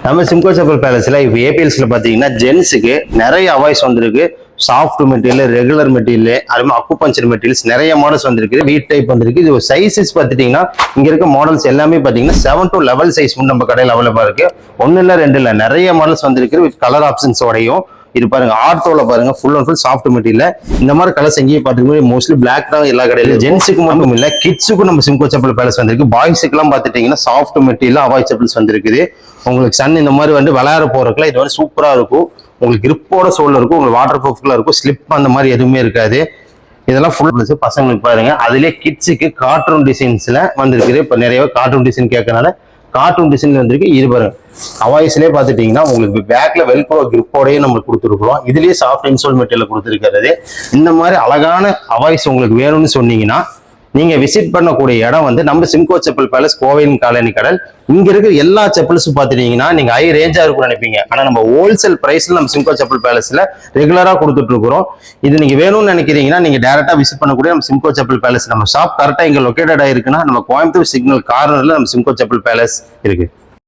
நம்ம சிம்கோ செப்பல் பேலஸ்ல இப்போ ஏபிஎல்ஸ்ல பாத்தீங்கன்னா ஜென்ஸுக்கு நிறைய அவாய்ஸ் வந்திருக்கு. சாஃப்ட் மெட்டீரியல், ரெகுலர் மெட்டீரியல், அது மாதிரி அக்குபஞ்சர் மெட்டீரியல்ஸ் நிறைய மாடல்ஸ் வந்திருக்கு. வீட் டைப் வந்திருக்கு. இது சைஸஸ் பார்த்துட்டீங்கன்னா இங்க இருக்க மாடல்ஸ் எல்லாமே பாத்தீங்கன்னா 7 to 11 சைஸ் நம்ம கடையில் அவைலபிளா இருக்கு. ஒன்னு இல்ல ரெண்டு இல்ல நிறைய மாடல்ஸ் வந்திருக்கு. வித் கலர் ஆப்ஷன்ஸோடையும் இது பாருங்க. ஆர்த்தோல பாருங்க, full and full soft material. இந்த மாதிரி கலர்ஸ் எங்கேயும் பாத்துக்கோங்க. மோஸ்ட்லி பிளாக் தான் எல்லா கடையிலும். ஜென்ஸுக்கு மட்டும் இல்ல, கிட்ஸுக்கும் நம்ம சிம்கோ செப்பல் பேலஸ் வந்திருக்கு. பாய்ஸுக்கு எல்லாம் பாத்துட்டீங்கன்னா சாஃப்ட் மெட்டீரியல் அவாய் செப்பல்ஸ் வந்திருக்குது. உங்களுக்கு சன் இந்த மாதிரி விளையாட போறதுக்குலாம் இது சூப்பரா இருக்கும். உங்களுக்கு கிரிப்போட சோல் இருக்கும். உங்களுக்கு வாட்டர் ப்ரூஃப்ல இருக்கும். ஸ்லிப் அந்த மாதிரி எதுவுமே இருக்காது. இதெல்லாம் ஃபுல் பிளஸ் பசங்களுக்கு பாருங்க. அதுலயே கிட்ஸுக்கு கார்ட்டூன் டிசைன்ஸ்ல வந்திருக்குது. இப்ப நிறைய கார்ட்டூன் டிசைன் கேட்கறனால கார்ட்டூன் டிசைன்ல வந்திருக்கு. இது பாருங்க, அவாய்ஸ்லேயே பாத்துட்டீங்கன்னா உங்களுக்கு பேக்ல வெல்க்ரோ கிரிப்போடயே நம்ம கொடுத்துருக்கோம். இதுலயே சாஃப்ட் இன்சோல் மெட்டீரியல் கொடுத்துருக்கிறது. இந்த மாதிரி அழகான அவாய்ஸ் உங்களுக்கு வேணும்னு சொன்னீங்கன்னா நீங்க விசிட் பண்ணக்கூடிய இடம் நம்ம சிம்கோ செப்பல் பேலஸ், கோவையின் காலனி கடல். இங்க இருக்கிற எல்லா செப்பல்ஸும் பாத்துட்டீங்கன்னா நீங்க ஹை ரேஞ்சா இருக்கும் நினைப்பீங்க. ஆனா நம்ம ஹோல்சேல் பிரைஸ்ல நம்ம சிம்கோ செப்பல் பேலஸ்ல ரெகுலரா கொடுத்துட்டு இருக்கிறோம். இது நீங்க வேணும்னு நினைக்கிறீங்கன்னா நீங்க டைரக்டா விசிட் பண்ணக்கூடிய நம்ம சிம்கோ செப்பல் பேலஸ். நம்ம ஷாப் கரெக்டா இங்க லொகேட்டட் ஆயிருக்குன்னா நம்ம கோயம்புத்தூர் சிக்னல் கார்னர்ல நம்ம சிம்கோ செப்பல் பேலஸ் இருக்கு.